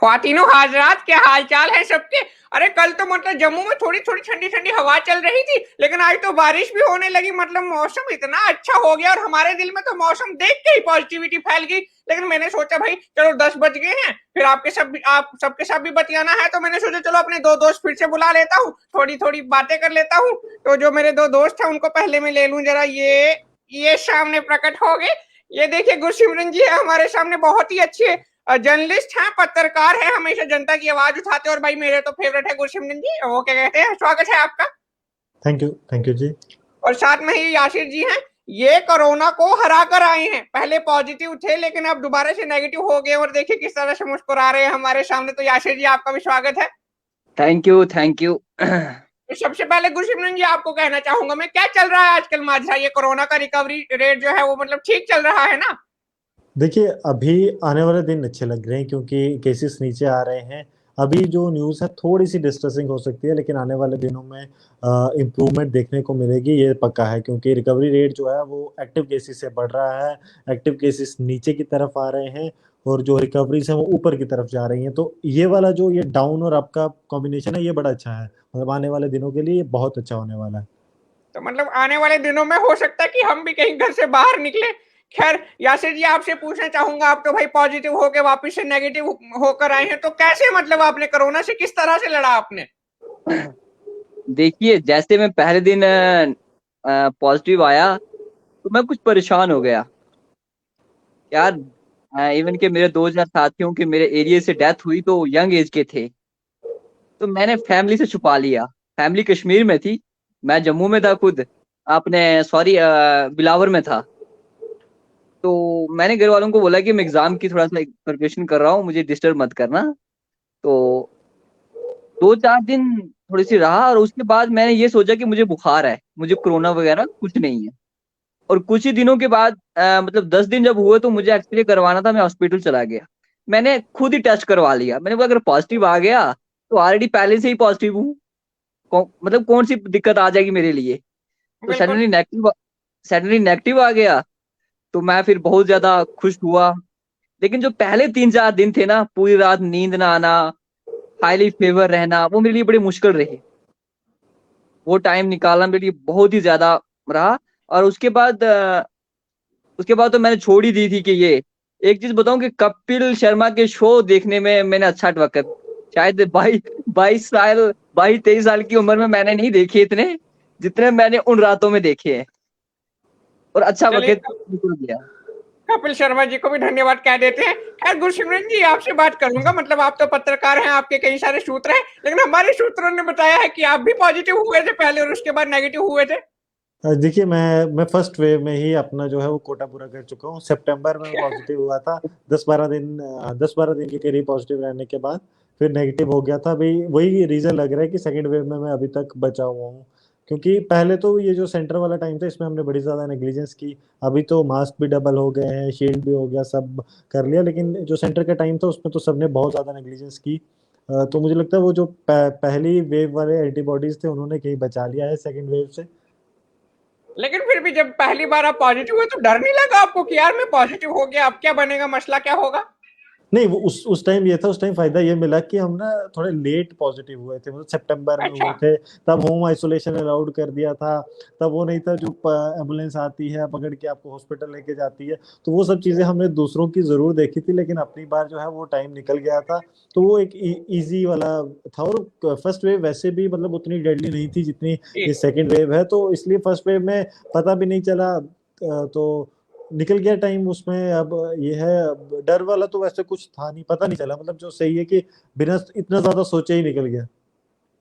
ख्वातीनो हाजरात, क्या हालचाल है सबके। अरे कल तो मतलब जम्मू में थोड़ी थोड़ी ठंडी ठंडी हवा चल रही थी, लेकिन आज तो बारिश भी होने लगी। मतलब मौसम इतना अच्छा हो गया और हमारे दिल में तो मौसम देख के ही पॉजिटिविटी फैल गई। लेकिन मैंने सोचा भाई चलो 10 बज गए हैं, फिर आप सबके साथ भी बतियाना है, तो मैंने सोचा चलो अपने दो दोस्त फिर से बुला लेता हूँ, थोड़ी थोड़ी बातें कर लेता हूँ। तो जो मेरे दो दोस्त हैं उनको पहले मैं ले लूं जरा। ये सामने प्रकट हो गए। ये देखिए गुरसिमरन जी है हमारे सामने, बहुत ही अच्छे जर्नलिस्ट हैं, पत्रकार हैं, हमेशा जनता की आवाज उठाते हैं। और भाई मेरे तो फेवरेट है गुरसिमरन जी, वो क्या कहते हैं, स्वागत है आपका। थैंक यू जी। और साथ में ही यासिर जी हैं, ये कोरोना को हरा कर आए हैं। पहले पॉजिटिव थे लेकिन अब दोबारा से नेगेटिव हो गए, और देखिए किस तरह से मुस्कुरा रहे हैं हमारे सामने। तो यासिर जी आपका भी स्वागत है। Thank you. तो सबसे पहले गुरसिमरन जी आपको कहना चाहूंगा मैं, क्या चल रहा है आजकल माजरा, ये कोरोना का रिकवरी रेट जो है वो मतलब ठीक चल रहा है ना। देखिए, अभी आने वाले दिन अच्छे लग रहे हैं क्योंकि केसेस नीचे आ रहे हैं। अभी जो न्यूज़ है थोड़ी सी डिस्ट्रेसिंग हो सकती है, लेकिन आने वाले दिनों में इम्प्रूवमेंट देखने को मिलेगी, ये पक्का है। क्योंकि रिकवरी रेट जो है वो एक्टिव केसेस से बढ़ रहा है, एक्टिव केसेस नीचे की तरफ आ रहे हैं और जो रिकवरीज हैं वो ऊपर की तरफ जा रही हैं। तो ये वाला जो ये डाउन और अप का कॉम्बिनेशन है ये बड़ा अच्छा है। मतलब आने वाले दिनों के लिए ये बहुत अच्छा होने वाला है। तो मतलब आने वाले दिनों में हो सकता है कि हम भी कहीं घर से बाहर निकले। खैर यासिर जी आपसे पूछना चाहूंगा, आप तो भाई पॉजिटिव होके वापस से नेगेटिव होकर आए हैं, तो कैसे मतलब आपने कोरोना से किस तरह से लड़ा आपने। देखिए, जैसे मैं पहले दिन पॉजिटिव आया तो मैं कुछ परेशान हो गया यार। इवन के मेरे 2 4 साथियों के मेरे एरिया से डेथ हुई तो यंग एज के थे, तो मैंने फैमिली से छुपा लिया। फैमिली कश्मीर में थी, मैं जम्मू में था खुद, अपने सॉरी बिलावर में था। तो मैंने घर वालों को बोला कि मैं एग्जाम की थोड़ा सा प्रिपरेशन कर रहा हूँ, मुझे डिस्टर्ब मत करना। तो 2 4 दिन थोड़ी सी रहा और उसके बाद मैंने ये सोचा कि मुझे बुखार है, मुझे कोरोना वगैरह कुछ नहीं है। और कुछ ही दिनों के बाद मतलब 10 दिन जब हुए तो मुझे एक्सरे करवाना था, मैं हॉस्पिटल चला गया। मैंने खुद ही टेस्ट करवा लिया, मैंने बोला अगर पॉजिटिव आ गया तो ऑलरेडी पहले से ही पॉजिटिव हूँ, मतलब कौन सी दिक्कत आ जाएगी मेरे लिए। तो बिल्कुल। सडनली नेगेटिव आ गया तो मैं फिर बहुत ज्यादा खुश हुआ। लेकिन जो पहले 3 4 दिन थे ना, पूरी रात नींद ना आना, हाईली फेवर रहना, वो मेरे लिए बड़े मुश्किल रहे। वो टाइम निकालना मेरे लिए बहुत ही ज्यादा रहा। और उसके बाद तो मैंने छोड़ ही दी थी कि ये, एक चीज बताऊं कि कपिल शर्मा के शो देखने में मैंने अच्छा वक्त, शायद 22 23 साल की उम्र में मैंने नहीं देखे इतने जितने मैंने उन रातों में देखे हैं। और अच्छा वक्त चलिए निकल गया। कपिल शर्मा जी को भी धन्यवाद कह देते हैं। खैर गुरसिमरन जी आपसे बात करूंगा, मतलब आप तो पत्रकार हैं, आपके कई सारे सूत्र हैं, लेकिन हमारे सूत्रों ने बताया है कि आप भी पॉजिटिव हुए थे पहले और उसके बाद नेगेटिव हुए थे। देखिए, मैं फर्स्ट वेव में ही अपना जो है वो कोटा पूरा कर चुका हूँ। सितंबर में पॉजिटिव हुआ था। 10 12 दिन के करीब पॉजिटिव रहने के बाद फिर नेगेटिव हो गया था। अभी वही रीजन लग रहा है कि सेकंड वेव में मैं अभी तक बचा हुआ हूँ। क्योंकि पहले तो ये जो सेंटर वाला टाइम था इसमें हमने बड़ी ज़्यादा नेग्लिजेंस की। अभी तो मास्क भी डबल हो गए हैं, शील्ड भी हो गया, सब कर लिया। लेकिन जो सेंटर का टाइम था उसमें तो सबने बहुत ज़्यादा नेग्लिजेंस की। तो मुझे लगता है वो जो पहली वेव वाले एंटीबॉडीज थे उन्होंने कहीं बचा लिया है सेकंड वेव से। लेकिन फिर भी जब पहली बार आप पॉजिटिव हुए तो डर नहीं लगा आपको कि यार मैं पॉजिटिव हो गया, अब क्या बनेगा, मसला क्या होगा। नहीं, वो उस टाइम ये था, उस टाइम फायदा ये मिला कि हम ना थोड़े लेट पॉजिटिव हुए थे, मतलब सितंबर में अच्छा। हुए थे। तब होम आइसोलेशन अलाउड कर दिया था। तब वो नहीं था जो एम्बुलेंस आती है पकड़ के आपको हॉस्पिटल लेके जाती है। तो वो सब चीजें हमने दूसरों की जरूर देखी थी, लेकिन अपनी बार जो है वो टाइम निकल गया था। तो वो एक इजी वाला था। और फर्स्ट वेव वैसे भी मतलब उतनी डेडली नहीं थी जितनी ये सेकेंड वेव है, तो इसलिए फर्स्ट वेव में पता भी नहीं चला। तो निकल गया टाइम उसमें। अब ये है, अब डर वाला तो वैसे कुछ था नहीं, पता नहीं चला। मतलब जो सही है कि बिना इतना ज्यादा सोचे ही निकल गया।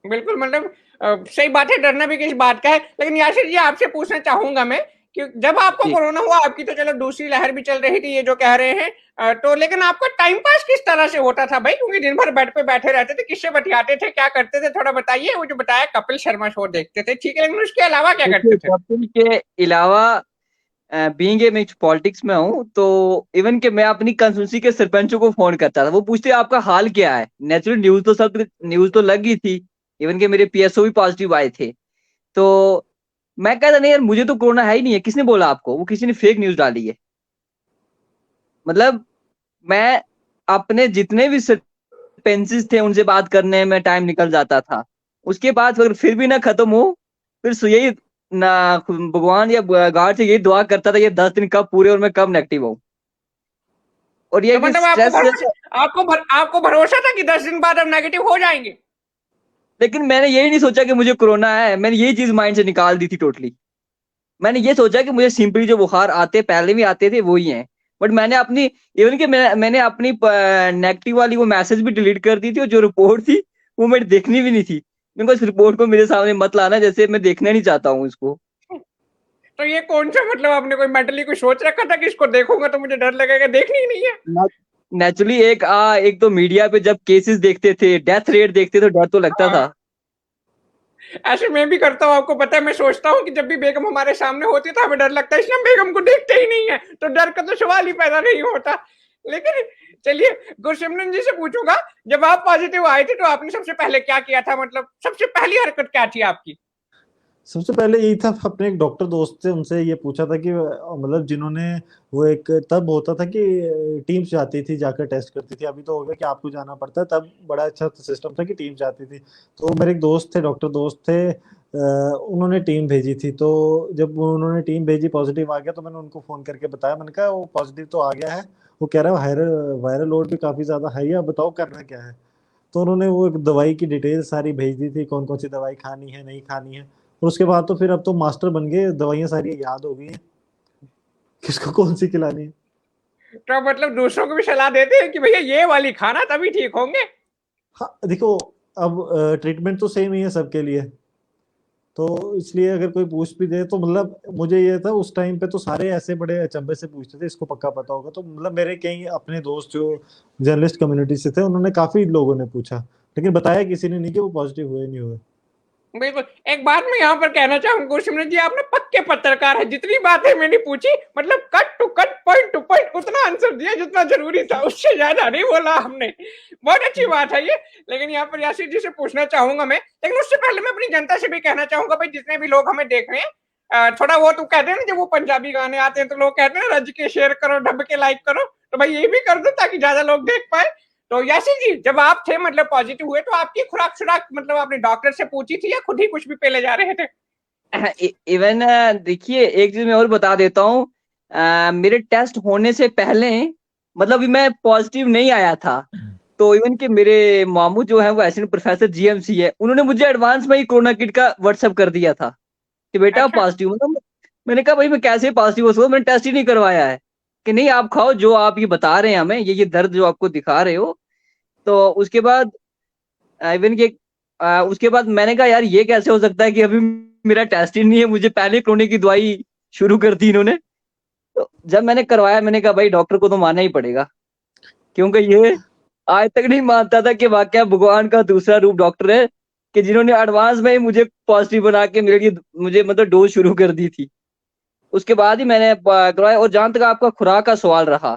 बिल्कुल मतलब सही बात है, डरना भी किस बात का है। लेकिन यासिर जी आपसे पूछना चाहूंगा मैं कि जब आपको जी, कोरोना हुआ, आपकी तो चलो दूसरी लहर भी चल रही थी ये जो कह रहे हैं, तो लेकिन आपका टाइम पास किस तरह से होता था भाई, क्योंकि दिन भर बेड पे बैठे रहते थे, किससे बतियाते थे, क्या करते थे, थोड़ा बताइए। वो जो बताया कपिल शर्मा शो देखते थे, ठीक है, लेकिन उसके अलावा क्या देखिए करते थे। कपिल के अलावा बीइंग ए मैं पॉलिटिक्स में हूँ, तो इवन के मैं अपनी कंस्टिट्यूंसी के सरपंचों को फोन करता था, वो पूछते आपका हाल क्या है। नेचुरल न्यूज तो लग गई थी, इवन के मेरे पीएसओ भी पॉजिटिव आए थे। तो मैं कहता नहीं यार, मुझे तो कोरोना है ही नहीं है, किसने बोला आपको, वो किसी ने फेक न्यूज डाली है। मतलब मैं अपने जितने भी पेंसिल्स थे उनसे बात करने में टाइम निकल जाता था। उसके बाद अगर फिर भी ना खत्म हो, फिर यही ना भगवान या गॉड से यही दुआ करता था ये 10 दिन कब पूरे और मैं कब नेगेटिव हूँ। और ये तो कि मतलब स्ट्रेस से, आपको भरोसा था कि 10 दिन बाद अब नेगेटिव हो जाएंगे? लेकिन मैंने यही नहीं सोचा कि मुझे कोरोना है। मैंने यही चीज माइंड से निकाल दी थी टोटली। मैंने ये सोचा कि मुझे सिंपली जो बुखार आते पहले भी आते थे वही हैं। बट मैंने अपनी इवन कि मैंने अपनी नेगेटिव वाली वो मैसेज भी डिलीट कर दी थी, और जो रिपोर्ट थी वो मेरी देखनी भी नहीं थी। मेरे को इस रिपोर्ट को मेरे सामने मत लाना, जैसे मैं देखना नहीं चाहता हूँ इसको। तो ये कौन सा मतलब आपने कोई मेंटली कोई सोच रखा था कि इसको देखूंगा तो मुझे डर लगेगा, देखनी ही नहीं है? नेचुरली एक तो मीडिया पे जब केसेस देखते थे, डेथ रेट देखते तो डर तो लगता हाँ, था। ऐसे मैं भी करता हूँ, आपको पता है। मैं सोचता हूँ कि जब भी बेगम हमारे सामने होती है तो हमें डर लगता है, इसलिए हम बेगम को देखते ही नहीं है, तो डर का तो सवाल ही पैदा नहीं होता। लेकिन चलिए, गुरसिमरन जी से पूछूंगा, जब आप पॉजिटिव आए थे तो आपने सबसे पहले क्या किया था? मतलब सबसे पहली हरकत क्या थी आपकी? सबसे पहले यही था, अपने एक डॉक्टर दोस्त से उनसे ये पूछा था कि मतलब जिन्होंने वो एक तब होता था कि टीम्स जाती थी जाकर टेस्ट करती थी, अभी तो हो गया कि आपको जाना पड़ता है, तब बड़ा अच्छा सिस्टम था कि टीम जाती थी। तो मेरे एक दोस्त थे, डॉक्टर दोस्त थे, उन्होंने टीम भेजी थी। तो जब उन्होंने टीम भेजी, पॉजिटिव आ गया, तो मैंने उनको फोन करके बताया, मैंने कहा वो पॉजिटिव तो आ गया है, वो कह रहा है वायरल वायरल लोड भी काफी ज्यादा है, या बताओ करना क्या है। तो उन्होंने वो एक दवाई की डिटेल सारी भेज दी थी, कौन कौन सी दवाई खानी है नहीं खानी है। और उसके बाद तो फिर अब तो मास्टर बन गए, दवाइयां सारी याद हो गई हैं किसको कौन सी खिलानी है। तो मतलब दूसरों को भी सलाह देते हैं कि भैया ये वाली खाना, तभी ठीक होंगे? हाँ देखो, अब ट्रीटमेंट तो सेम ही है सबके लिए, तो इसलिए अगर कोई पूछ भी दे तो मतलब मुझे ये था उस टाइम पे तो सारे ऐसे बड़े अचंभे से पूछते थे, इसको पक्का पता होगा। तो मतलब मेरे कई अपने दोस्त जो जर्नलिस्ट कम्युनिटी से थे, उन्होंने काफी लोगों ने पूछा, लेकिन बताया किसी ने नहीं कि वो पॉजिटिव हुए नहीं हुए। बिल्कुल। एक बात मैं यहाँ पर कहना चाहूंगा, गुरसिमरन जी, आप ना पक्के पत्रकार है। जितनी बातें मैंने पूछी, मतलब cut to cut, point to point उतना आंसर दिया जितना जरूरी था, उससे ज्यादा नहीं बोला हमने। बहुत अच्छी बात है ये। लेकिन यहाँ पर यासिर जी से पूछना चाहूंगा मैं, लेकिन उससे पहले मैं अपनी जनता से भी कहना चाहूंगा, भाई जितने भी लोग हमें देख रहे हैं, थोड़ा वो तो कहते हैं ना, जब वो पंजाबी गाने आते हैं तो लोग कहते हैं रज के शेयर करो, ढब के लाइक करो, तो भाई ये भी कर दो ताकि ज्यादा लोग देख पाए। तो यासिर जी, जब आप थे, मतलब पॉजिटिव हुए, तो आपकी खुराक मतलब आपने डॉक्टर से पूछी थी या खुद ही कुछ भी पहले जा रहे थे? इवन देखिए, एक चीज मैं और बता देता हूँ। मेरे टेस्ट होने से पहले, मतलब अभी मैं पॉजिटिव नहीं आया था, तो इवन कि मेरे मामू जो है वो असिस्टेंट प्रोफेसर जीएमसी है, उन्होंने मुझे एडवांस में ही कोरोना किट का व्हाट्सएप कर दिया था कि बेटा अच्छा। पॉजिटिव। मतलब मैंने कहा भाई मैं कैसे पॉजिटिव हो सकता हूँ, मैंने टेस्ट ही नहीं करवाया है। कि नहीं आप खाओ जो आप ये बता रहे हैं हमें, ये दर्द जो आपको दिखा रहे हो। तो उसके बाद इवन के उसके बाद मैंने कहा यार ये कैसे हो सकता है कि अभी मेरा टेस्ट ही नहीं है, मुझे पहले कोरोना की दवाई शुरू कर दी इन्होंने। तो जब मैंने करवाया, मैंने कहा भाई डॉक्टर को तो मानना ही पड़ेगा, क्योंकि ये आज तक नहीं मानता था कि वाकया भगवान का दूसरा रूप डॉक्टर है, कि जिन्होंने एडवांस में ही मुझे पॉजिटिव बना के मेरे लिए मुझे मतलब डोज शुरू कर दी थी। उसके बाद ही मैंने करवाया। और जहां तक आपका खुराक का सवाल रहा,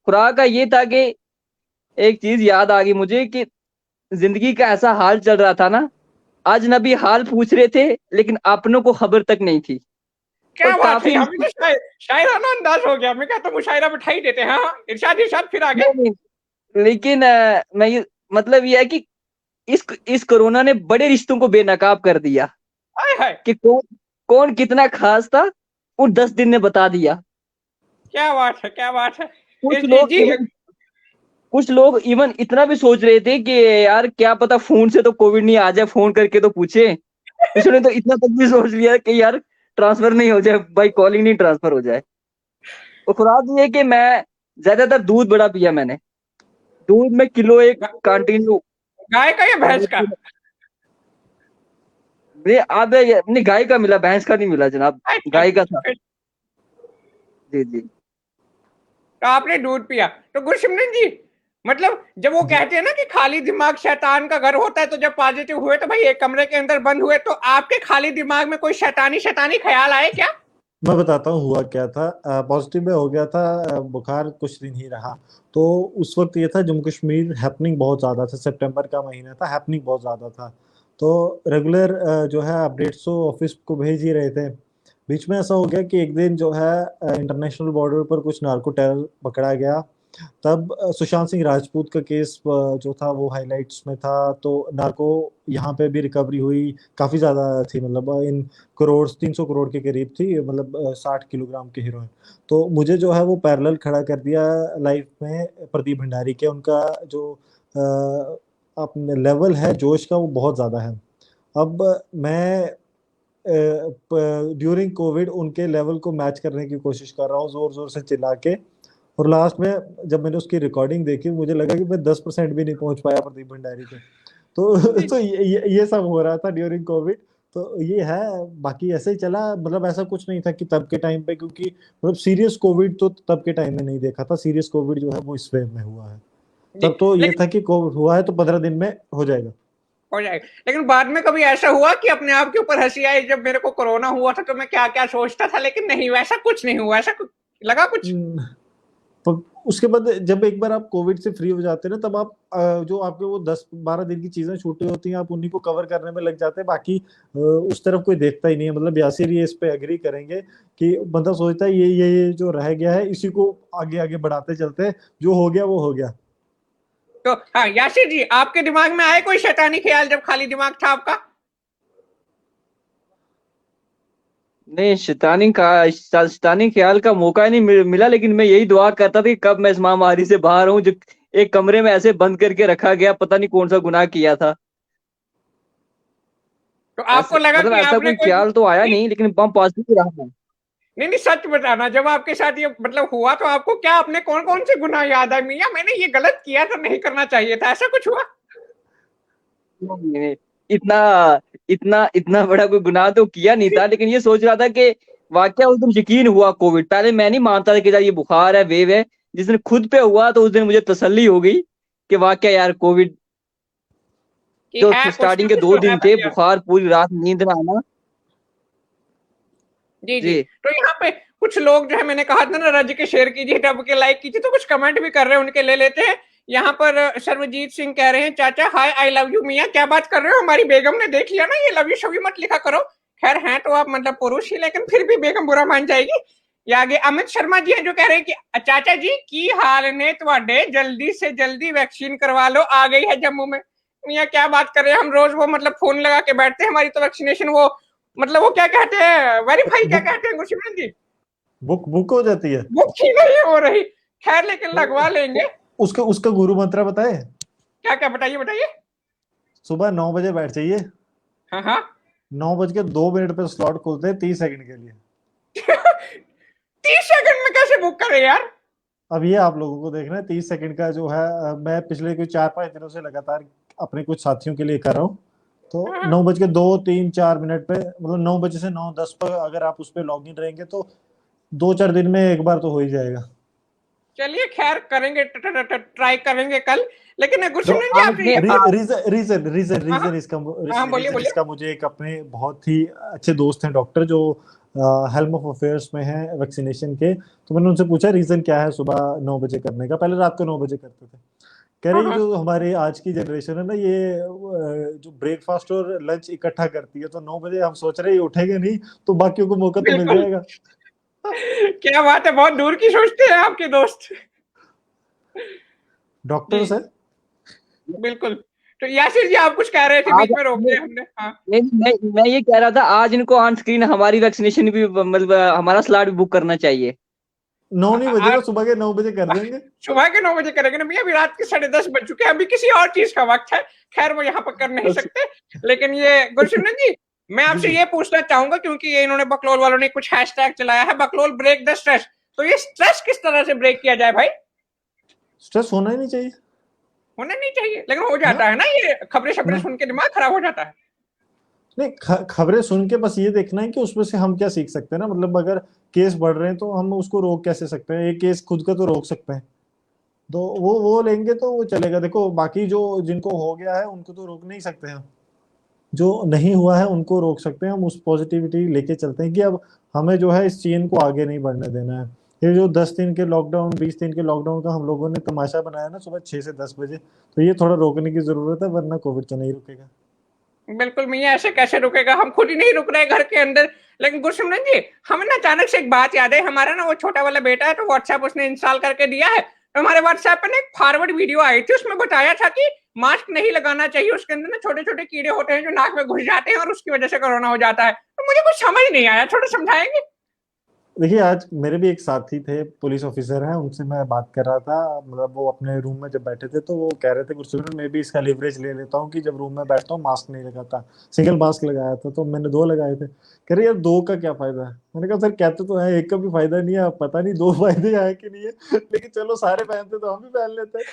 खुराक का ये था कि एक चीज याद आ गई मुझे कि जिंदगी का ऐसा हाल चल रहा था ना, अजनबी हाल पूछ रहे थे लेकिन अपनों को खबर तक नहीं थी। और क्या बात है, काफी यहाँ पे तो शायराना अंदाज हो गया। मैं कहता हूँ मुशायरा बैठा ही देते हैं। हाँ, इरशाद इरशाद, फिर आगे। नहीं, नहीं, लेकिन मैं ये मतलब ये है कि इस कोरोना ने बड़े रिश्तों को बेनकाब कर दिया। हाय हाय, कि कौन कौन कितना खास था, वो 10 दिन ने बता दिया। क्या बात है, क्या बात है। कुछ जी लोग जी। इवन कुछ लोग इवन इतना भी सोच रहे थे कि यार क्या पता फोन से तो कोविड नहीं आ जाए, फोन करके तो पूछे। किसी ने तो इतना तक भी सोच लिया कि यार ट्रांसफर नहीं हो जाए, बाई कॉलिंग नहीं ट्रांसफर हो जाए। और खुराक ये है कि मैं ज्यादातर दूध बड़ा पिया मैंने। दूध में किलो एक कंटिन्यू। गाय का या भैंस का? नहीं, गाय का मिला, भैंस का नहीं मिला जनाब। अच्छा, गाय का था। फिर जी जी। तो आपने दूध पिया। तो गुरसिमरन जी, मतलब जब वो जी, कहते हैं ना कि खाली दिमाग शैतान का घर होता है, तो जब पॉजिटिव हुए तो भाई एक कमरे के अंदर बंद हुए, तो आपके खाली दिमाग में कोई शैतानी शैतानी ख्याल आए क्या? मैं बताता हूँ हुआ क्या था। पॉजिटिव में हो गया था, बुखार कुछ दिन ही रहा। तो उस वक्त ये था, जम्मू कश्मीर हैपनिंग बहुत ज़्यादा था, सितंबर का महीना था, हैपनिंग बहुत ज़्यादा था। तो रेगुलर जो है अपडेट्स तो ऑफिस को भेज ही रहे थे। बीच में ऐसा हो गया कि एक दिन जो है इंटरनेशनल बॉर्डर पर कुछ नार्को टेरर पकड़ा गया, तब सुशांत सिंह राजपूत का केस जो था वो हाइलाइट्स में था, तो नार्को यहाँ पे भी रिकवरी हुई, काफी ज्यादा थी, मतलब इन करोड़ 300 करोड़ के करीब थी, मतलब 60 किलोग्राम की हीरोइन। तो मुझे जो है वो पैरेलल खड़ा कर दिया लाइफ में प्रदीप भंडारी के, उनका जो अपने लेवल है जोश का वो बहुत ज्यादा है। अब मैं ड्यूरिंग कोविड उनके लेवल को मैच करने की कोशिश कर रहा हूँ जोर जोर से चिल्ला के, और लास्ट में जब मैंने उसकी रिकॉर्डिंग देखी मुझे लगा कि मैं 10% भी नहीं पहुंच पाया प्रदीप भंडारी पे। तो ये सब हो रहा था ड्यूरिंग कोविड। तो ये है, बाकी ऐसे ही चला, मतलब ऐसा कुछ नहीं था कि तब के टाइम पे, क्योंकि मतलब सीरियस कोविड तो तब के टाइम में नहीं देखा था, सीरियस कोविड जो है वो इस वेव में हुआ है। जी, तब तो ये लेकिन था कि कोविड हुआ है तो 15 दिन में हो जाएगा। हो जाएगा। लेकिन बाद में कभी ऐसा हुआ कि अपने आप के ऊपर हंसी आई, जब मेरे को कोरोना हुआ था तो मैं क्या क्या सोचता था, लेकिन नहीं, वैसा कुछ नहीं हुआ, ऐसा लगा कुछ? तो उसके बाद जब एक बार आप कोविड से फ्री हो जाते हैं ना, तब आप जो आपके वो 10-12 दिन की चीजें छूटी होती हैं, आप उन्हीं को कवर करने में लग जाते हैं, बाकी उस तरफ कोई देखता ही नहीं है। मतलब यासिर ये इस पे एग्री करेंगे कि बंदा सोचता है ये जो रह गया है इसी को आगे आगे बढ़ाते चलते हैं, जो हो गया वो हो गया। तो हाँ यासिर जी, आपके दिमाग में आए कोई शैतानी ख्याल जब खाली दिमाग था आपका? नहीं, शैतानी ख्याल का मौका ही नहीं मिला, लेकिन मैं यही दुआ करता था कि कब मैं इस महामारी से बाहर हूँ, जो एक कमरे में ऐसे बंद करके रखा गया, पता नहीं कौन सा गुनाह किया था। तो आपको ऐसे लगा मतलब कि ऐसा आपने कोई कोई ख्याल तो आया नहीं, लेकिन बम पॉजिटिव रहा था। नहीं नहीं, सच बताना, जब आपके साथ ये मतलब हुआ तो आपको क्या, अपने कौन कौन से गुनाह याद आए, मियां मैंने ये गलत किया था, नहीं करना चाहिए था, ऐसा कुछ हुआ? नहीं, इतना इतना इतना बड़ा कोई गुनाह तो किया नहीं था, लेकिन ये सोच रहा था कि वाकया उस दिन यकीन हुआ कोविड, पहले मैं नहीं मानता था कि यार ये बुखार है, वेव है। जिस दिन खुद पे हुआ तो उस दिन मुझे तसल्ली हो गई कि वाकया यार कोविड, कि जो है कुछ ना स्टार्टिंग के कुछ 2 तो है दिन थे, भैया। बुखार, पूरी रात नींद ना आना। जी जी। जी तो यहाँ पे कुछ लोग जो है, मैंने कहा था ना रज के शेयर कीजिए, टब के लाइक कीजिए, तो कुछ कमेंट भी कर रहे हैं, उनके ले लेते हैं। यहाँ पर सर्वजीत सिंह कह रहे हैं, चाचा हाय आई लव यू। मियाँ क्या बात कर रहे हो, हमारी बेगम ने देख लिया ना, ये लव यू शव यू मत लिखा करो। खैर हैं तो आप मतलब पुरुष ही, लेकिन फिर भी बेगम बुरा मान जाएगी। ये आगे अमित शर्मा जी हैं जो कह रहे हैं कि चाचा जी की हाल ने तुहाडे, जल्दी से जल्दी वैक्सीन करवा लो, आ गई है जम्मू में। मियाँ क्या बात कर रहे हैं, हम रोज वो मतलब फोन लगा के बैठते हैं, हमारी तो वैक्सीनेशन वो मतलब वो क्या कहते हैं, वेरीफाई क्या बुक कहते हैं गुरसिमरन जी, बुक हो जाती है। बुक ही नहीं हो रही। खैर लेकिन तो लगवा लेंगे। उसका उसका गुरु मंत्र बताए, क्या क्या बताइए बताइए। सुबह 9 बजे बैठ जाइए, हाँ हाँ। 9:02 पे स्लॉट खुलते हैं 30 सेकंड के लिए। 30 सेकंड में कैसे बुक करे यार? अब ये आप लोगों को देखना है 30 सेकंड का जो है, मैं पिछले कुछ 4-5 दिनों से लगातार अपने कुछ साथियों के लिए कर रहा हूँ। तो हाँ, 9:02-3-4 पे, मतलब 9 बजे से 9:10 पर अगर आप उस पर लॉग इन रहेंगे तो 2-4 दिन में एक बार तो हो ही जाएगा। चलिए खैर करेंगे, ट्राई करेंगे कल। लेकिन तो गुरसिमरन जी आपसे आपने ये, रीजन रीजन रीजन हाँ हाँ रीजन इसका हाँ, बोलिए रीजन बोलिए। इसका मुझे एक अपने बहुत ही अच्छे दोस्त हैं डॉक्टर, जो हेल्म ऑफ अफेयर्स में हैं वैक्सीनेशन के। तो मैंने उनसे पूछा रीजन क्या है सुबह 9 बजे करने का, पहले रात को 9 बजे करते थे। कह हाँ रही हाँ। जो हमारे आज की जनरेशन है ना, ये जो ब्रेकफास्ट और लंच इकट्ठा करती है, तो 9 बजे हम सोच रहे हैं ये उठेंगे नहीं तो बाकियों को मौका तो मिल बिल्कुल। जाएगा। क्या बात है, बहुत दूर की सोचते हैं आपके दोस्त। जी डॉक्टर्स है। बिल्कुल। तो यासिर जी आप कुछ कह रहे थे, आज बीच में रोक दिया हमने। हाँ मैं ये कह रहा था, आज इनको ऑन स्क्रीन हमारी वैक्सीनेशन भी, मतलब हमारा स्लॉट भी बुक करना चाहिए। 9 नहीं बजेगा, आप सुबह के 9 बजे कर देंगे। सुबह के 9 बजे करेंगे ना भैया, अभी रात के 10:30 बज चुके हैं, अभी किसी और चीज का वक्त है। खैर वो यहाँ पर कर नहीं सकते। लेकिन ये गुरसिमरन जी, मैं जी आपसे जी। ये पूछना चाहूंगा, क्योंकि ये इन्होंने बकलोल वालों ने कुछ हैशटैग चलाया है, बकलोल ब्रेक द स्ट्रेस। तो ये स्ट्रेस किस तरह से ब्रेक किया जाए भाई? स्ट्रेस होना ही नहीं चाहिए होना नहीं चाहिए, लेकिन हो ना जाता है ना, ये खबरें शबरें ना। सुन के दिमाग खराब हो जाता है। नहीं, खबरें सुन के बस ये देखना है कि उसमें से हम क्या सीख सकते हैं ना, मतलब अगर केस बढ़ रहे हैं तो हम उसको रोक कैसे सकते हैं, एक केस खुद का तो रोक सकते हैं, तो वो लेंगे तो वो चलेगा। देखो बाकी जो जिनको हो गया है उनको तो रोक नहीं सकते हैं, जो नहीं हुआ है उनको रोक सकते हैं। हम उस पॉजिटिविटी लेके चलते हैं कि अब हमें जो है इस चेन को आगे नहीं बढ़ने देना है। ये जो 10 दिन के लॉकडाउन, 20 दिन के लॉकडाउन का हम लोगों ने तमाशा बनाया ना सुबह 6 से 10 बजे, तो ये थोड़ा रोकने की जरूरत है, वरना कोविड तो नहीं रुकेगा। बिल्कुल मियाँ, ऐसे कैसे रुकेगा, हम खुद ही नहीं रुक रहे घर के अंदर। लेकिन गुरसिमरन जी, हमें ना अचानक से एक बात याद है, हमारा ना वो छोटा वाला बेटा है, तो व्हाट्सएप उसने इंस्टॉल करके दिया है। हमारे व्हाट्सएप पे ना एक फॉरवर्ड वीडियो आई थी, उसमें बताया था कि मास्क नहीं लगाना चाहिए, उसके अंदर ना छोटे छोटे कीड़े होते हैं जो नाक में घुस जाते हैं और उसकी वजह से कोरोना हो जाता है। तो मुझे कुछ समझ नहीं आया, थोड़ा समझाएंगे? देखिए, आज मेरे भी एक साथी थे, पुलिस ऑफिसर हैं, उनसे मैं बात कर रहा था। मतलब वो अपने रूम में जब बैठे थे तो वो कह रहे थे गुरसिमरन मैं भी इसका लिवरेज ले लेता हूँ कि जब रूम में बैठता हूँ मास्क नहीं लगाता। सिंगल मास्क लगाया था तो मैंने 2 लगाए थे। कह रहे यार 2 का क्या फायदा है? मैंने कहा सर कहते तो है 1 का भी फायदा नहीं है, अब पता नहीं 2 फायदे आए कि नहीं है, लेकिन चलो सारे पहनते तो हम भी पहन लेते हैं।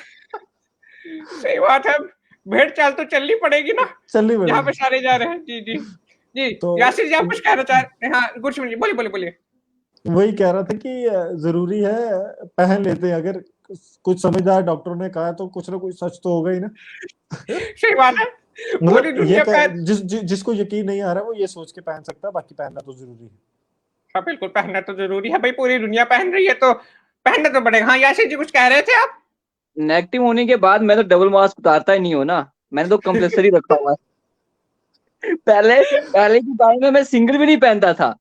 सही बात है, भेड़ चाल तो चलनी पड़ेगी ना, चलनी जहाँ पे पड़ेगी। सारे जा रहे हैं। जी जी जी। तो यासिर जी, आप कुछ कहना चाह रहे हैं? हाँ गुरसिमरन जी, बोलिए बोलिए बोलिए। वही कह रहा था कि जरूरी है, पहन लेते हैं। अगर कुछ समझदार डॉक्टरों ने कहा तो कुछ ना कुछ सच तो होगा ही ना। सही बात है, पूरी मतलब ये दुनिया पे। जिसको यकीन नहीं आ रहा वो ये सोच के पहन सकता है, बाकी पहनना तो जरूरी है। हाँ बिल्कुल, पहनना तो जरूरी है भाई, पूरी दुनिया पहन रही है तो पहनना तो पड़ेगा। हाँ यासिर जी, कुछ कह रहे थे आप? नेगेटिव होने के बाद मैं तो डबल मास्क उतारता ही नहीं हूँ ना, मैंने तो कंपलसरी रखा हुआ है। पहले पहले के टाइम में मैं सिंगल भी नहीं पहनता था,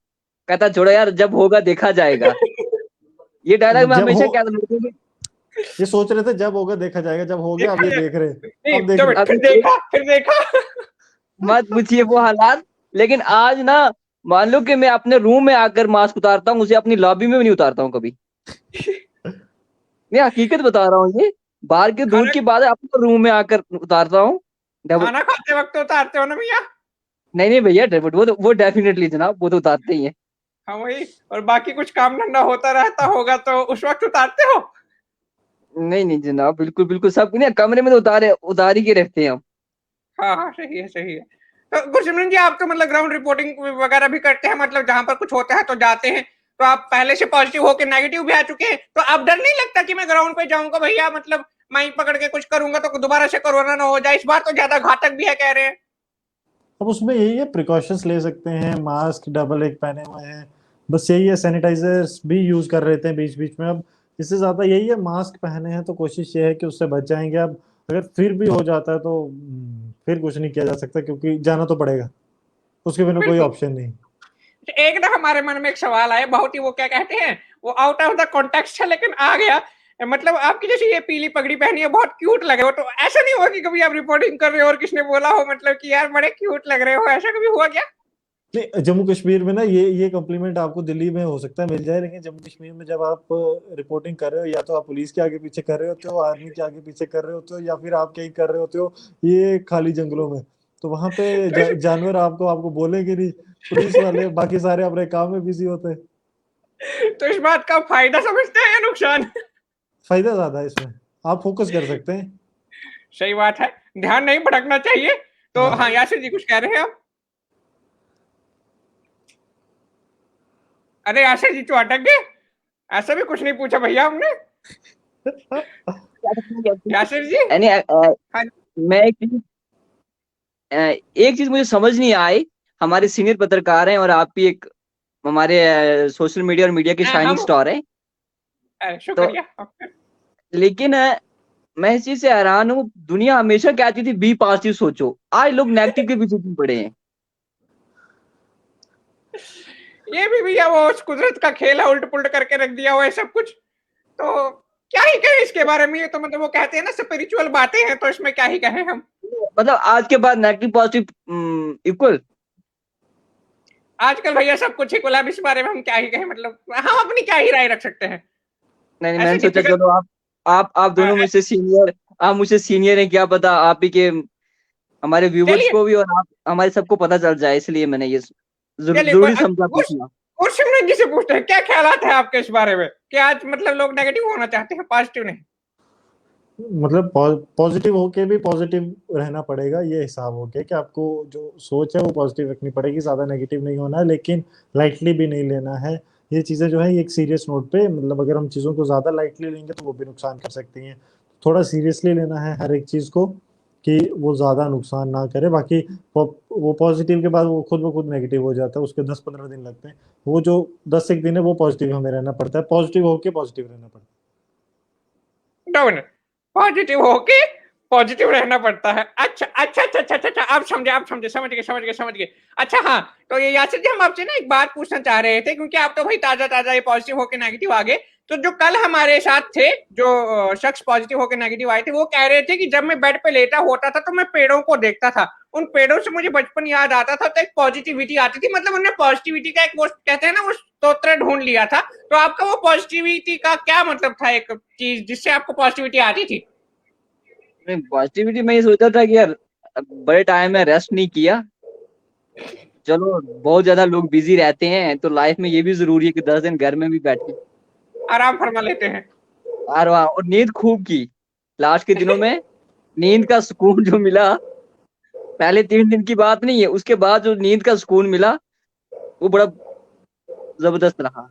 कहता छोड़ो यार जब होगा देखा जाएगा। ये डायलॉग मैं जब हो हमेशा कहता लोगों को। ये सोच रहे थे जब होगा देखा जाएगा, जब हो गया अब देखा ये जाए। देख रहे हैं। नहीं, अब देख जब रहे अभी फिर देखा, फिर देखा। मत पूछिए वो हालात। लेकिन आज ना, मान लो कि मैं अपने रूम में आकर मास्क उतारता हूँ, उसे अपनी लॉबी में भी नहीं उतारता हूँ कभी। मैं हकीकत बता रहा हूँ, ये बाहर के दूर खाना की बात है, अपने रूम में आकर उतारता हूँ। डबल खाना खाते वक्त तो उतारते हो ना भैया? नहीं नहीं भैया, वो डेफिनेटली जनाब, वो तो उतारते ही है। हाँ वही, और बाकी कुछ काम धंधा होता रहता होगा तो उस वक्त उतारते हो? नहीं नहीं जनाब, बिल्कुल बिल्कुल, सब नहीं, कमरे में तो उतार ही के रहते हैं हम। हाँ हाँ, सही है सही है। तो गुरसिमरन जी, आप तो मतलब ग्राउंड रिपोर्टिंग वगैरह भी करते हैं, मतलब जहां पर कुछ होता है तो जाते हैं, तो आप पहले से पॉजिटिव होकर नेगेटिव भी आ चुके हैं, तो अब डर नहीं लगता कि मैं ग्राउंड पे जाऊंगा भैया, मतलब माइक पकड़ के कुछ करूंगा तो दोबारा से कोरोना ना हो जाए? इस बार तो ज्यादा घातक भी है कह रहे हैं। अब उसमें यही है, प्रिकॉशंस ले सकते हैं, मास्क डबल एक पहने हुए हैं, बस यही है। सैनिटाइजर्स भी यूज कर रहे थे बीच बीच में। अब इससे ज्यादा यही है, मास्क पहने हैं तो कोशिश ये है कि उससे बच जाएंगे। अब अगर फिर भी हो जाता है तो फिर कुछ नहीं किया जा सकता, क्योंकि जाना तो पड़ेगा, उसके बिना कोई बिल्कुल। ऑप्शन नहीं। एक ना हमारे मन में एक सवाल आया, बहुत ही वो क्या कहते हैं, वो आउट ऑफ द कॉन्टेक्स्ट है लेकिन आ गया। मतलब आपकी जैसे ये पीली पगड़ी पहनी है, बहुत क्यूट लग रहे हो, तो ऐसा नहीं हुआ कि कभी आप रिपोर्टिंग कर रहे हो और किसने बोला हो मतलब कि यार बड़े क्यूट लग रहे हो, ऐसा कभी हुआ क्या? नहीं, जम्मू कश्मीर में ना ये कॉम्प्लीमेंट आपको दिल्ली में हो सकता है मिल जाए, लेकिन जम्मू कश्मीर में जब आप रिपोर्टिंग कर रहे हो, या तो आप पुलिस के आगे पीछे कर रहे होते हो, आर्मी के आगे पीछे कर रहे होते हो, या फिर आप कहीं कर रहे होते हो ये खाली जंगलों में, तो वहां पे तो इस, जानवर आपको बोलेंगे नहीं। पुलिस वाले बाकी सारे अपने काम में बिजी होते हैं। तो इस बात का फायदा समझते हैं या नुकसान? फायदा ज्यादा है इसमें, आप फोकस कर सकते हैं। सही बात है, ध्यान नहीं भटकना चाहिए। तो हाँ हाँ। यासिर जी, कुछ कह रहे हैं आप? अरे यासिर जी तो अटक गए, ऐसा भी कुछ नहीं पूछा भैया हमने। यासिर जी। यानी हाँ। मैं एक चीज मुझे समझ नहीं आई। हमारे सीनियर पत्रकार हैं और आप भी एक हमारे सोशल मीडिया और मीडिया के शाइनिंग हम स्टार हैं। तो शुक्रिया। लेकिन मैं इस चीज से हैरान हूँ, दुनिया हमेशा कहती थी बी पॉजिटिव सोचो, आज लोग नेगेटिव के पीछे क्यों पड़े हैं? ये भी भैया वो उस कुदरत का खेल है, उल्ट पुल्ट करके रख दिया हुआ है सब कुछ, तो क्या ही कहें इसके बारे में। ये तो मतलब वो कहते हैं ना स्पिरिचुअल बातें हैं, तो इसमें क्या ही कहें हम। मतलब आज के बाद नेगेटिव पॉजिटिव इक्वल। आजकल भैया सब कुछ ही गुलाब, इस बारे में हम क्या ही कहें, मतलब हम अपनी क्या ही राय रख सकते हैं। नहीं नहीं, ऐसे मैंने सोचा डिफिकल्ट। चलो आप दोनों मुझसे सीनियर, आप मुझसे सीनियर हैं, क्या पता आप ही के हमारे व्यूवर्स चलिए को भी और आप हमारे सबको पता चल जाए, इसलिए मैंने ये चलिए, जरूरी समझा पूछना। और सिमरन जी से पूछते हैं, क्या ख्यालात है आपके इस बारे में कि आज मतलब लोग नेगेटिव होना चाहते हैं, पॉजिटिव नहीं? मतलब पॉजिटिव होके भी पॉजिटिव रहना पड़ेगा, ये हिसाब हो गया कि आपको जो सोच है वो पॉजिटिव रखनी पड़ेगी, ज्यादा नेगेटिव नहीं होना है, लेकिन लाइटली भी नहीं लेना है। ये चीजें जो है ये एक सीरियस नोट पे, मतलब अगर हम चीजों को ज्यादा लाइटली लेंगे तो वो भी नुकसान कर सकती हैं। थोड़ा सीरियसली लेना है हर एक चीज को, कि वो ज्यादा नुकसान ना करे। बाकी वो पॉजिटिव के बाद वो खुद ब खुद नेगेटिव हो जाता है, उसके 10-15 दिन लगते हैं। वो जो 10 एक दिन है वो पॉजिटिव हमें रहना पड़ता है, पॉजिटिव होके पॉजिटिव रहना पड़ता है। डाउन, पॉजिटिव होके पॉजिटिव रहना पड़ता है। अच्छा अच्छा अच्छा अच्छा अच्छा, आप समझे, समझ गए। अच्छा हाँ, तो ये यासिर जी, हम आपसे ना एक बात पूछना चाह रहे थे, क्योंकि आप तो भाई ताजा ताजा ये पॉजिटिव होके नेगेटिव आ गए, तो जो कल हमारे साथ थे, जो शख्स पॉजिटिव होकर नेगेटिव आए थे, वो कह रहे थे कि जब मैं बेड पे लेटा होता था तो मैं पेड़ों को देखता था, उन पेड़ों से मुझे बचपन याद आता था, तो एक पॉजिटिविटी आती थी। मतलब उन्होंने पॉजिटिविटी का एक वो कहते हैं ना, वो स्तोत्र ढूंढ लिया था। तो आपका वो पॉजिटिविटी का क्या मतलब था, एक चीज जिससे आपको पॉजिटिविटी आती थी? पॉजिटिविटी में ये सोचा था कि यार बड़े टाइम में रेस्ट नहीं किया, चलो बहुत ज्यादा लोग बिजी रहते हैं तो लाइफ में ये भी जरूरी है कि 10 दिन घर में भी बैठे आराम फरमा लेते हैं। और नींद खूब की। लास्ट के दिनों में नींद का सुकून जो मिला, पहले 3 दिन की बात नहीं है, उसके बाद जो नींद का सुकून मिला वो बड़ा जबरदस्त रहा।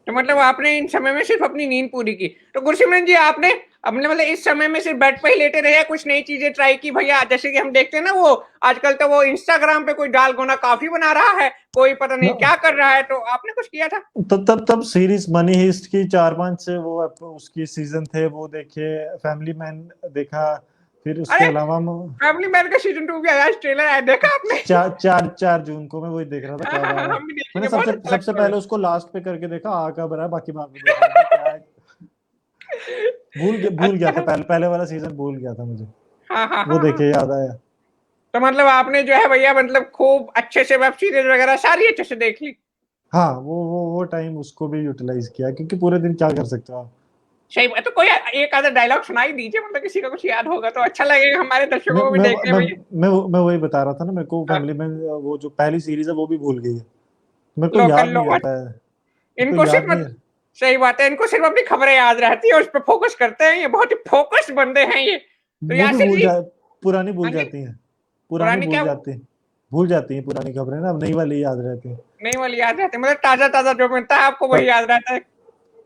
तो मतलब आपने इन समय में सिर्फ अपनी नींद पूरी की। तो गुरसिमरन जी, आपने अपने मतलब इस समय में सिर्फ बेड पे ही लेटे रहे, कुछ नई चीजें ट्राई की भैया? जैसे कि हम देखते हैं ना, वो आजकल तो वो इंस्टाग्राम पे कोई दालगोना कॉफी बना रहा है, कोई पता नहीं क्या कर रहा है, तो आपने कुछ किया था? तब सीरीज मनी हिस्ट की 4-5 वो उसकी सीजन थे, वो देखे। फैमिली मैन देखा, फिर उसके अरे अलावा फैमिली मैन का सीजन 2 भी आया, ट्रेलर आया, देखा आपने? 4 जून को मैं वही देख रहा था कब आ रहा है। हम भी मैंने देखेंगे, बहुत अच्छा सबसे लगता है। पहले उसको लास्ट पे करके देखा, आ कब रहा है, बाकी बाद में देखा क्या है। भूल गया था, अच्छा। पहले वाला सीजन भूल गया था मुझे, हाँ हाँ वो हाँ हाँ। देखे याद आया। तो मतलब आपने जो है भैया, मतलब खूब अच्छे से वेब सीरीज वगैरह सारी अच्छे से देख ली। हाँ, वो टाइम उसको भी यूटिलाइज किया, क्योंकि पूरे दिन क्या कर सकते हो आप। सही बात। तो कोई एक आधा डायलॉग सुनाई दीजिए, मतलब किसी को कुछ याद होगा तो अच्छा लगेगा हमारे दर्शकों मैं को भी मैं देखने मैं में। मैं वही बता रहा था ना, मेरे को हाँ, फैमिली में वो जो पहली सीरीज है वो भी भूल गई है, मेरे को लो कर याद लो नहीं मत। रहता है, मेरे को इनको याद नहीं सिर्फ, सही बात है, इनको सिर्फ अपनी खबरें याद रहती है, उस पर फोकस करते हैं, ये बहुत ही फोकस्ड बंदे हैं ये। तो वो भी यासिर जी। पुरानी भूल हाँ जी। जाती हैं, पुरानी पुरानी क्या? भूल जाती हैं पुरानी खबरें ना, अब नई वाली याद रहती है। नई वाली याद रहती है, मतलब ताजा ताजा जो मिलता है आपको वही याद रहता है।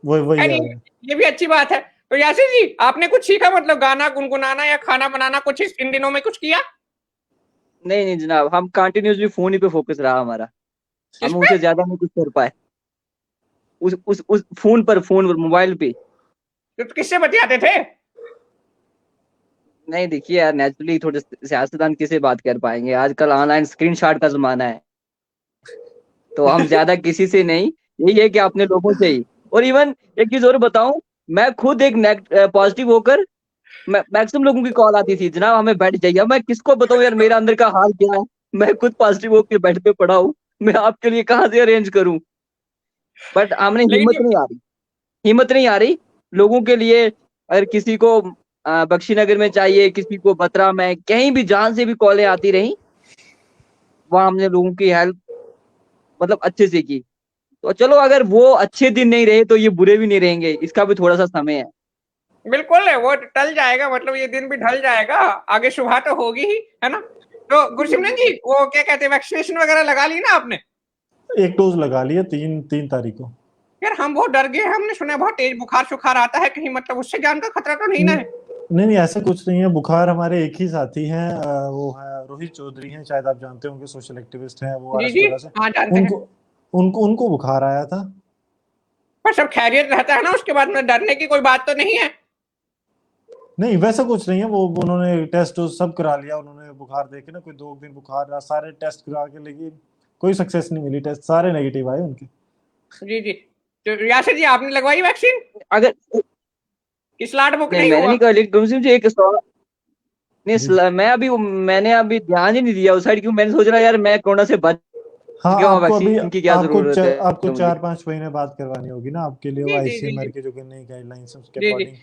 वही खैर याद है। ये भी अच्छी बात है। तो यासिर जी, आपने कुछ सीखा, मतलब गाना गुनगुनाना या खाना बनाना, कुछ इन दिनों में कुछ किया? नहीं नहीं जनाब, हम कंटिन्यूसली फोन ही पे फोकस रहा हमारा, किस हम पे? उसे ज्यादा नहीं कुछ कर पाए। उस फोन पर मोबाइल पे। तो किससे बतियाते थे? नहीं देखिए यार, नेचुरली थोड़े सियासतदान किसे बात कर पाएंगे, आजकल ऑनलाइन स्क्रीनशॉट का जमाना है, तो हम ज्यादा किसी से नहीं, यही है कि अपने लोगों से ही। और इवन एक चीज और बताऊं, मैं खुद एक पॉजिटिव होकर मैक्सिमम लोगों की कॉल आती थी, जनाब हमें बैठ जाइए, मैं किसको बताऊं यार मेरा अंदर का हाल क्या है, मैं खुद पॉजिटिव होकर बेड पे पड़ा हूं, मैं आपके लिए कहाँ से अरेंज करूं। बट हमने लेकिन हिम्मत नहीं आ रही, हिम्मत नहीं आ रही लोगों के लिए। अगर किसी को बख्शीनगर में चाहिए, किसी को बतरा में, कहीं भी जहां से भी कॉलें आती रही, वहां हमने लोगों की हेल्प मतलब अच्छे से की। तो चलो अगर वो अच्छे दिन नहीं रहे तो ये बुरे भी नहीं रहेंगे, इसका भी थोड़ा सा समय है। बिल्कुल है, वो टल जाएगा, मतलब ये दिन भी ढल जाएगा, आगे सुबह तो होगी ही, है ना? तो गुरसिमरन जी, वो क्या कहते हैं, वैक्सीनेशन वगैरह लगा ली ना आपने? एक डोज लगा लिया, 3 तारीख को। यार हम बहुत डर गए, हमने सुना है बहुत तेज बुखार सुखार आता है कहीं, मतलब उससे जान का खतरा तो नहीं ना है? नहीं ऐसा कुछ नहीं है, बुखार हमारे एक ही साथी हैं, वो है रोहित चौधरी हैं, शायद आप जानते होंगे, सोशल एक्टिविस्ट हैं वो जी जी, आरएसपुरा से। हाँ जानते हैं। उनको उनको बुखार आया था। पर सब खैरियत रहता है ना उसके बाद में, डरने की कोई बात तो नहीं है? नहीं वैसा कुछ नहीं है, वो उन्होंने टेस्ट सब करा लिया, उन्होंने बुखार देखे ना, कोई 2 दिन बुखार रहा, सारे टेस्ट करा के, लेकिन कोई सक्सेस नहीं मिली, टेस्ट सारे नेगेटिव आए उनके। जी जी। तो यासिर जी, आपने लगवाई वैक्सीन? अगर कि स्लॉट बुक नहीं नहीं मैंने हुआ? नहीं कहा, लेकिन तुमसे मुझे एक सवाल नहीं, जी मैंने अभी ध्यान ही नहीं दिया उस साइड, क्यों मैंने सोच रहा यार मैं कोरोना से बच हाँ, गया हूँ, आपको अभी वैक्सीन की क्या जरूरत आपको है मुझे। 4-5 महीने बाद करवानी होगी ना, आपके लिए वो जी जी जी आईसीएमआर जी की जो कि नई गाइडलाइंस है उसके जी जी। अकॉर्डिंग।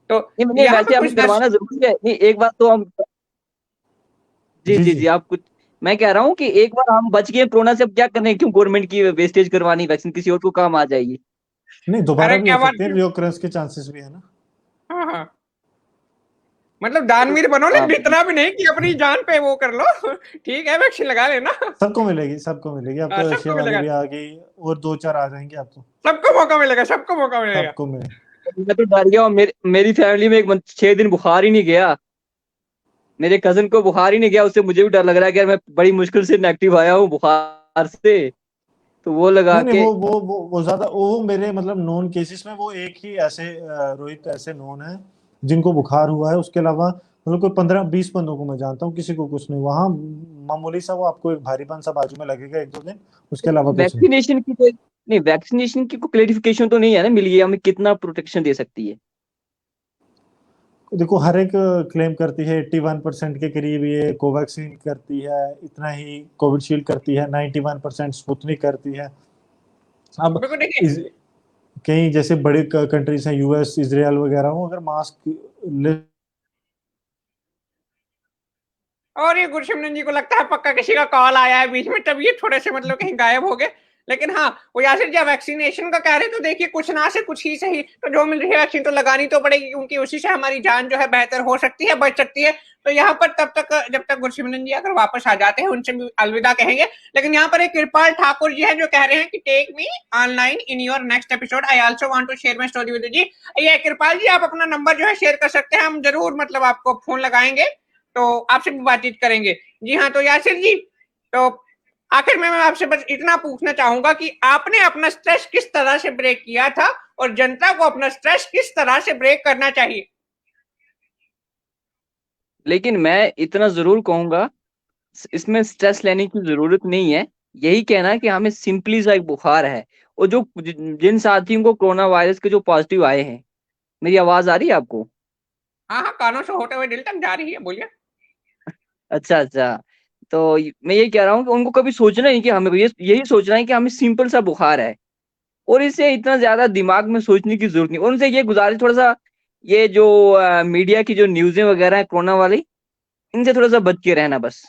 तो नहीं यहाँ पे वैसे कुछ हमें दस। करवाना जरूरी है, नहीं एक बात तो हम, जी जी जी जी। जी आप कुछ, मैं कह रहा हूँ कि एक बार हम बच गए कोरोना से, अब क्या करने, क्यों गवर्नमेंट की वेस्टेज करवानी, वैक्सीन किसी और को काम आ जाएगी। नहीं दोबारा अरे भी हो क्या बात सकते हैं, कर। रिओकरेंस के चांसेस भी है ना। हाँ हाँ। मतलब दानवीर बनो, हाँ लेकिन इतना भी नहीं कि अपनी जान पे वो कर लो। ठीक है, वैक्सीन लगा लेना। सबको मिलेगी, अब तो सबको एशिया वाली मिलेगा। भी आ गई, और 2-4 आ जाएंगे अब तो। सबको मौका मिलेगा, सबको मौका मिलेगा। सबको मिले। मैं तो डर गया हूँ, मेरी फैमिली में 6 दिन बुखार ही नहीं गया, मेरे कजन को बुखार ही नहीं गया, उससे मुझे भी डर लग रहा है कि यार मैं बड़ी मुश्किल से नेगेटिव आया हूँ बुखार से, तो वो लगा नहीं के। वो ज्यादा, वो मेरे मतलब नॉन केसेस में वो एक ही ऐसे रोहित ऐसे नॉन है जिनको बुखार हुआ है, उसके अलावा मतलब कोई 15-20 बंदों को मैं जानता हूँ, किसी को कुछ नहीं, वहाँ मामूली सा वो आपको एक भारीपन सा बाजू में लगेगा 1-2 दिन, उसके अलावा कुछ नहीं। वैक्सीनेशन की तो नहीं, वैक्सीनेशन की कोई क्लेरिफिकेशन तो नहीं है ना मिली है, हमें कितना प्रोटेक्शन दे सकती है? देखो हर एक क्लेम करती है 81% के करीब ये कोवैक्सीन करती है, इतना ही कोविशील्ड करती है, 91% स्पुतनिक करती है। अब बिल्कुल देखिए, इस कई जैसे बड़ी कंट्रीज हैं, यूएस, इजराइल वगैरह, वो अगर मास्क और ये गुरसिमरन जी को लगता है पक्का किसी का कॉल आया है बीच में, तब ये थोड़े से मतलब कहीं गायब हो गए। लेकिन हाँ, वो यासिर जी वैक्सीनेशन का कह रहे तो देखिए, कुछ ना से कुछ ही सही, तो जो मिल रही है वैक्सीन तो लगानी तो पड़ेगी, क्योंकि उसी से हमारी जान जो है बेहतर हो सकती है, बच सकती है। तो यहाँ पर तब तक, जब तक गुरसिमरन जी अगर वापस आ जाते हैं, उनसे भी अलविदा कहेंगे। लेकिन यहाँ पर एक कृपाल ठाकुर जी है जो कह रहे हैं कि take me online in your next episode, I also want to share my story with जी। ये कृपाल जी, आप अपना नंबर जो है शेयर कर सकते हैं, हम जरूर मतलब आपको फोन लगाएंगे, तो आपसे भी बातचीत करेंगे। जी हाँ, तो यासिर जी, तो आखिर में मैं आपसे बस इतना पूछना चाहूंगा कि आपने अपना स्ट्रेस किस तरह से ब्रेक किया था, और जनता को अपना स्ट्रेस किस तरह से ब्रेक करना चाहिए? लेकिन मैं इतना जरूर कहूंगा, इसमें स्ट्रेस लेने की जरूरत नहीं है। यही कहना है कि हमें सिंपली सा एक बुखार है। और जो जिन साथियों को कोरोना वायरस के जो पॉजिटिव आए हैं, मेरी आवाज आ रही है आपको? हाँ हाँ, कानों से होते हुए दिल तक जा रही है, बोलिए। अच्छा अच्छा। तो मैं ये कह रहा हूँ कि उनको कभी सोचना नहीं कि हमें यही सोचना है कि हमें सिंपल सा बुखार है, और इसे इतना ज्यादा दिमाग में सोचने की जरूरत नहीं। और उनसे ये गुजारिश, थोड़ा सा ये जो मीडिया की जो न्यूज़ें वगैरह है कोरोना वाली, इनसे थोड़ा सा बच के रहना बस।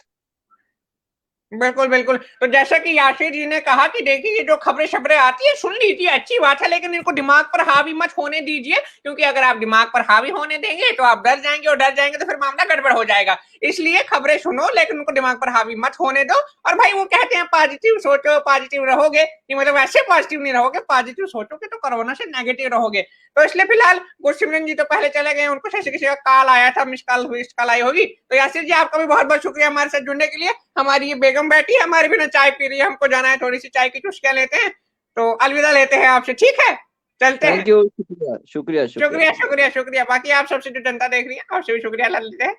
बिल्कुल बिल्कुल, तो जैसा कि याशिर जी ने कहा कि देखिए, ये जो खबरें शबरें आती है सुन लीजिए, अच्छी बात है, लेकिन इनको दिमाग पर हावी मत होने दीजिए, क्योंकि अगर आप दिमाग पर हावी होने देंगे तो आप डर जाएंगे, और डर जाएंगे तो फिर मामला गड़बड़ हो जाएगा। इसलिए खबरें सुनो, लेकिन उनको दिमाग पर हावी मत होने दो। और भाई वो कहते हैं पॉजिटिव सोचो पॉजिटिव रहोगे, कि मतलब ऐसे पॉजिटिव नहीं रहोगे, पॉजिटिव सोचोगे तो कोरोना से नेगेटिव रहोगे। तो इसलिए फिलहाल गुरसिमरन जी तो पहले चले गए, उनको किसी किसी का कॉल आया था, मिस कॉल आई होगी। तो यासिर जी, आपका भी बहुत बहुत शुक्रिया हमारे साथ जुड़ने के लिए। हमारी ये बेगम बैठी है हमारे बिना चाय पी रही है, हमको जाना है, थोड़ी सी चाय की चुस्कियां लेते हैं, तो अलविदा लेते हैं आपसे, ठीक है? चलते हैं। थैंक यू, शुक्रिया शुक्रिया शुक्रिया। शुक्रिया शुक्रिया शुक्रिया, बाकी आप सबसे जो जनता देख रही है, आपसे भी शुक्रिया लेते हैं।